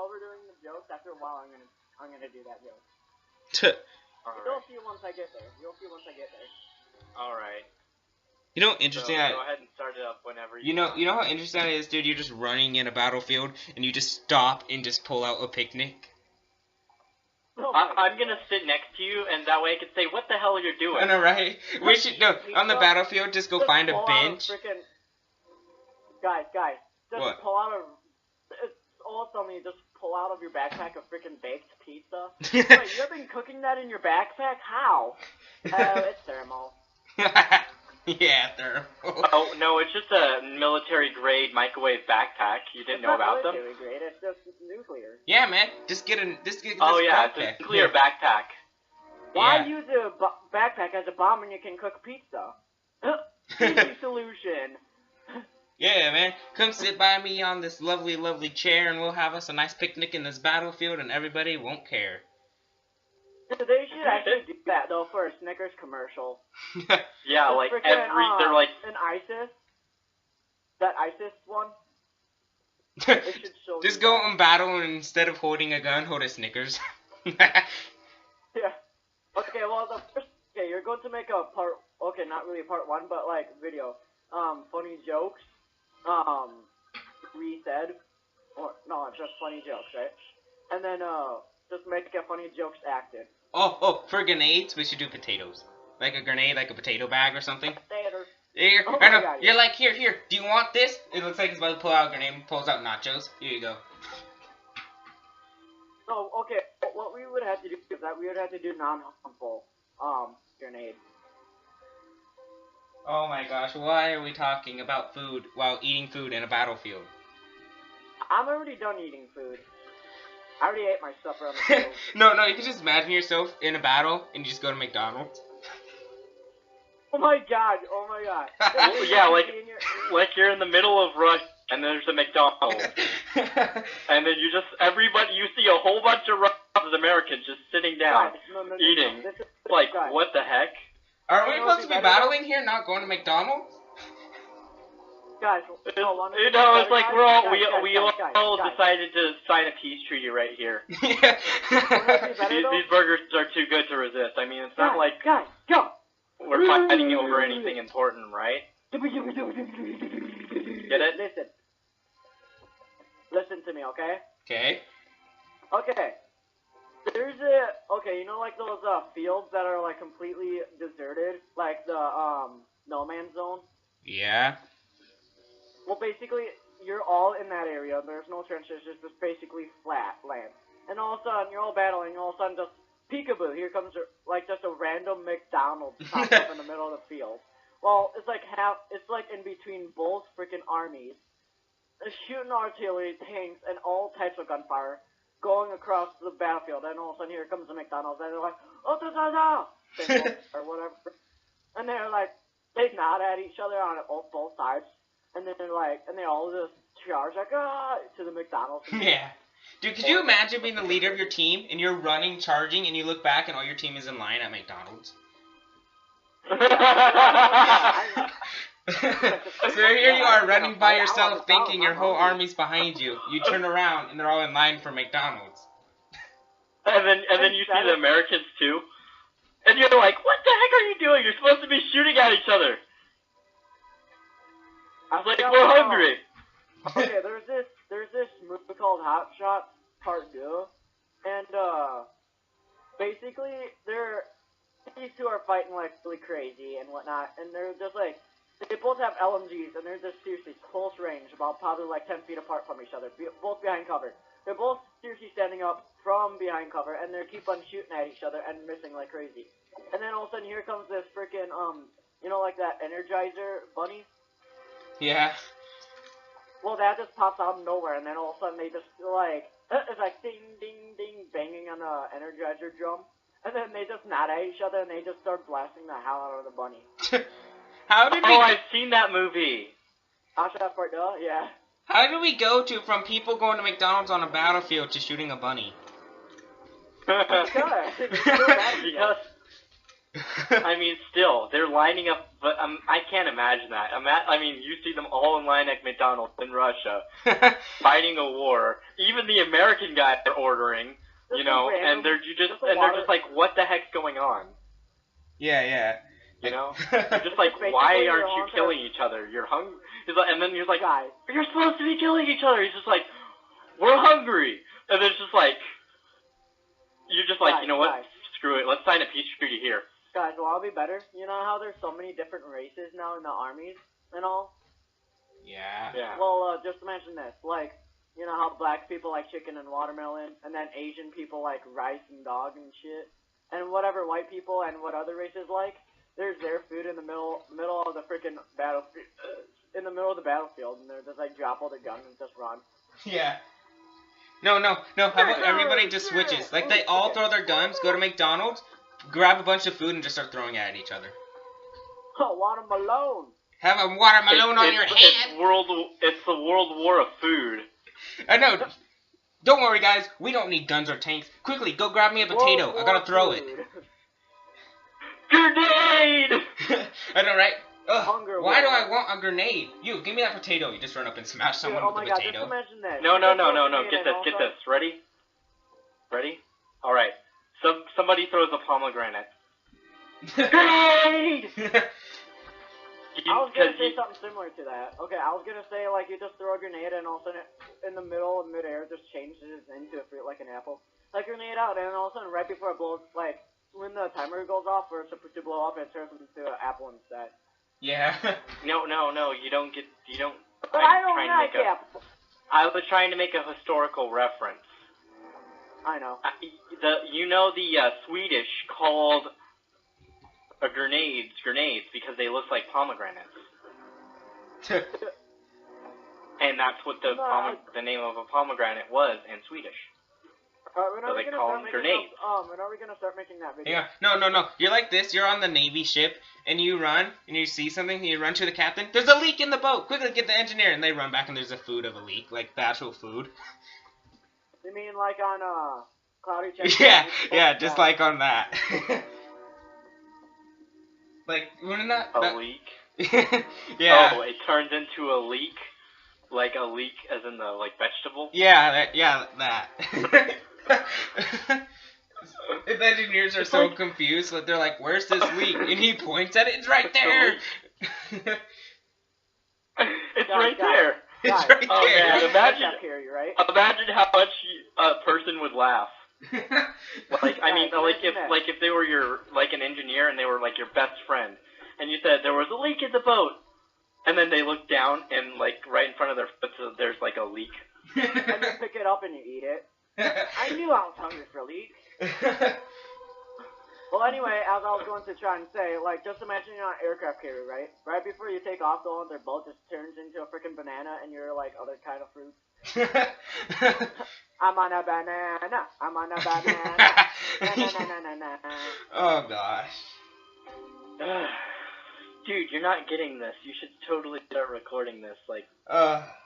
while we're doing the jokes, after a while, I'm gonna do that joke. Alright. You'll see once I get there. You'll see once I get there. Alright. You know, interesting. So, go ahead and start it up whenever you know how interesting it is, dude. You're just running in a battlefield and you just stop and just pull out a picnic. Oh I'm gonna sit next to you, and that way I can say, "What the hell are you doing?" I know, right? We should on the battlefield. Just go find a bench. Guys, just What? pull out a. It's all something. You just pull out of your backpack a freaking baked pizza. Wait, you have been cooking that in your backpack? How? Oh, it's thermal. Yeah, thermal. Oh, no, it's just a military-grade microwave backpack. You didn't know about them? It's not military grade, it's just nuclear. Yeah, man. Just get this Oh, yeah, backpack. it's a nuclear backpack. Why use a backpack as a bomb when you can cook pizza? Easy solution. Yeah, man. Come sit by me on this lovely, lovely chair, and we'll have us a nice picnic in this battlefield, and everybody won't care. They should actually do that, though, for a Snickers commercial. Yeah, Just like freaking, they're like... an ISIS. That ISIS one. They should show Just you go that. and battle, and instead of holding a gun, hold a Snickers. Yeah. Okay, well, okay, you're going to make a part, okay, not really part one, but, like, video. Funny jokes. Resaid. Or, no, just funny jokes, right? And then, just make a funny jokes acted. Oh, for grenades, we should do potatoes. Like a grenade, like a potato bag or something. Potato. Here, Oh I know. my God, You're like, here, do you want this? It looks like he's about to pull out a grenade and pulls out nachos. Here you go. No, okay, what we would have to do is that we would have to do non-harmful, grenades. Oh my gosh, why are we talking about food while eating food in a battlefield? I'm already done eating food. I already ate my supper on the stove. No, you can just imagine yourself in a battle and you just go to McDonald's. Oh my god. Yeah, like you're in the middle of Russia, and there's a McDonald's. And then you see a whole bunch of Russians, Americans just sitting down, Guys, eating. This is, Like, guys, what the heck? Are we supposed to be battling here, not going to McDonald's? Guys, It's like we all decided to sign a peace treaty right here. Yeah. These burgers are too good to resist. I mean, it's not like guys, go! we're fighting over anything important, right? Get it? Listen to me, okay? Okay. Okay. You know like those fields that are like completely deserted, like the no man's zone? Yeah. Well, basically, you're all in that area. There's no trenches, it's just basically flat land. And all of a sudden, you're all battling, and all of a sudden, just peekaboo, here comes like just a random McDonald's pops up in the middle of the field. Well, it's like in between both freaking armies. They're shooting artillery, tanks, and all types of gunfire going across the battlefield. And all of a sudden, here comes the McDonald's, and they're like, oh, da-da-da! Or whatever. And they're like, they nod at each other on both sides. And then they're like, and they all just charge like, to the McDonald's. Yeah. Dude, could you imagine being the leader of your team, and you're running, charging, and you look back, and all your team is in line at McDonald's? So here you are, running by yourself, thinking your whole army's behind you. You turn around, and they're all in line for McDonald's. And then you see the Americans, too. And you're like, what the heck are you doing? You're supposed to be shooting at each other. I was like, we're hungry. Okay, there's this movie called Hot Shots Part 2, and basically these two are fighting like really crazy and whatnot, and they're just like, they both have LMGs, and they're just seriously close range, about probably like 10 feet apart from each other, both behind cover. They're both seriously standing up from behind cover, and they keep on shooting at each other and missing like crazy. And then all of a sudden, here comes this freaking you know, like that Energizer bunny. Yeah. Well, that just pops out of nowhere, and then all of a sudden they just like, it's like ding, ding, ding, banging on the Energizer drum, and then they just nod at each other, and they just start blasting the hell out of the bunny. I've seen that movie. Hot Shots Part 2, yeah. How did we go from people going to McDonald's on a battlefield to shooting a bunny? Because, I mean, still, they're lining up But I can't imagine that. I mean, you see them all in line at McDonald's in Russia, fighting a war. Even the American guys are ordering, you know, and they're just like, what the heck's going on? Yeah. You know, just like, why aren't you killing each other? You're hungry. And then he's like, you're supposed to be killing each other. He's just like, we're hungry. And then it's just like, you're just like, you know what? Screw it. Let's sign a peace treaty here. Guys, will I be better? You know how there's so many different races now in the armies and all? Yeah. Well, just to mention this, like, you know how black people like chicken and watermelon, and then Asian people like rice and dog and shit, and whatever white people and what other races like, there's their food in the middle of the freaking battlefield, in the middle of the battlefield, and they're just like drop all their guns and just run. Yeah. No. How about everybody just switches? Like, they all throw their guns, go to McDonald's, grab a bunch of food, and just start throwing it at each other. Oh, watermelon! Have a watermelon on your hand! It's the World War of food. I know. Don't worry, guys. We don't need guns or tanks. Quickly, go grab me a potato. I gotta throw it. Grenade! I know, right? Ugh, why do I want a grenade? You, give me that potato. You just run up and smash someone with a potato. No. Get this. Ready? All right. Somebody throws a pomegranate. Grenade! I was gonna say something similar to that. Okay, I was gonna say like you just throw a grenade and all of a sudden in the middle of midair just changes into a fruit like an apple. Like grenade out and all of a sudden right before it blows, like when the timer goes off for it to blow up, it turns into an apple instead. Yeah. No. You don't. But I don't like apples. I was trying to make a historical reference. I know. The Swedish called grenades because they look like pomegranates. And that's what the name of a pomegranate was in Swedish. So they call them grenades. When are we gonna start making that video? Yeah. No. You're like this. You're on the Navy ship, and you run, and you see something, and you run to the captain. There's a leak in the boat. Quickly, get the engineer. And they run back, and there's a food of a leak, like the actual food. You mean like on Cloudy Check? Yeah, just like on that. Like, wouldn't that... A leak? Yeah. Oh, it turns into a leek? Like a leek as in the, like, vegetable? Yeah, that. The engineers are so confused that they're like, where's this leak? And he points at it, it's right there! It's right there! It's right there! Man, imagine how much a person would laugh. Like, I mean, if they were an engineer and they were like your best friend, and you said there was a leak in the boat, and then they look down and like right in front of their foot, there's like a leak. And you pick it up and you eat it. I knew I was hungry for a leek. Well, anyway, as I was going to try and say, like, just imagine you're on an aircraft carrier, right? Right before you take off, the their boat just turns into a freaking banana, and you're like other kind of fruits. I'm on a banana. I'm on a banana. Na. Oh gosh. Dude, you're not getting this. You should totally start recording this. Like.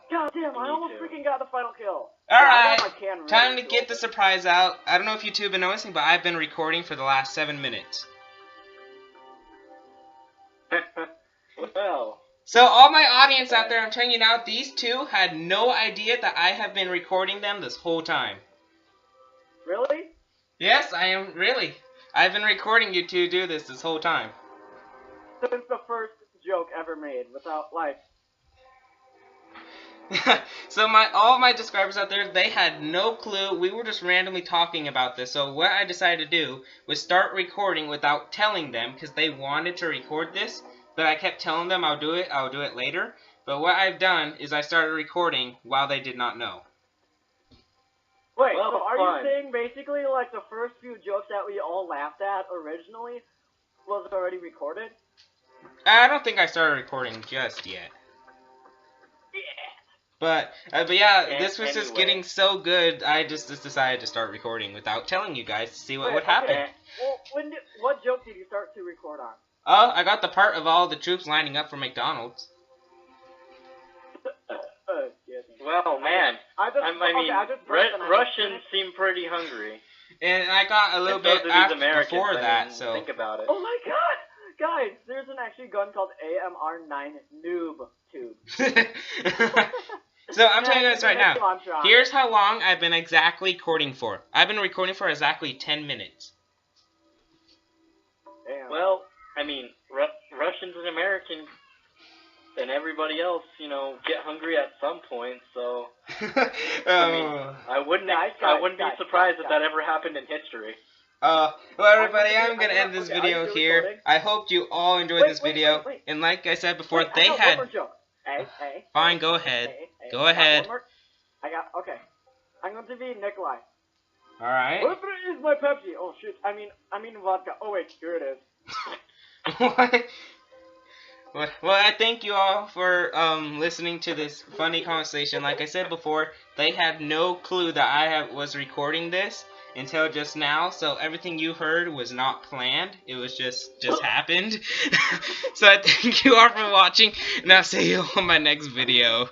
God damn! I almost freaking got the final kill. Alright, time to get the surprise out. I don't know if you two have been noticing, but I've been recording for the last 7 minutes. Well. So all my audience out there, I'm telling you now, these two had no idea that I have been recording them this whole time. Really? Yes, I am, really. I've been recording you two do this whole time. Since the first joke ever made, without, like... So all my subscribers out there, they had no clue. We were just randomly talking about this. So what I decided to do was start recording without telling them, because they wanted to record this. But I kept telling them I'll do it later. But what I've done is I started recording while they did not know. Wait, so are you saying basically like the first few jokes that we all laughed at originally was already recorded? I don't think I started recording just yet. But yeah, this was just getting so good, I just decided to start recording without telling you guys to see what would happen. Well, what joke did you start to record on? Oh, I got the part of all the troops lining up for McDonald's. Well, man, Russians seem pretty hungry. And I got a little bit after, before that, so... Think about it. Oh my god! guys, there's an actually gun called AMR9 Noob Tube. So I'm telling you this right now. Here's how long I've been exactly recording for. I've been recording for exactly 10 minutes. Damn. Well, I mean, Russians and Americans and everybody else, you know, get hungry at some point. So I mean, I wouldn't be surprised if that ever happened in history. Well, everybody, I'm gonna end this video here. Recording? I hope you all enjoyed this video. Wait. And like I said before, I got one more joke. Hey. Fine, go ahead. Go I ahead. okay. I'm going to be Nikolai. All right. What is my Pepsi? Oh shit. I mean vodka. Oh wait, here it is. What? Well, I thank you all for listening to this funny conversation. Like I said before, they had no clue that I was recording this until just now, so everything you heard was not planned. It was just happened. So I thank you all for watching, and I'll see you on my next video.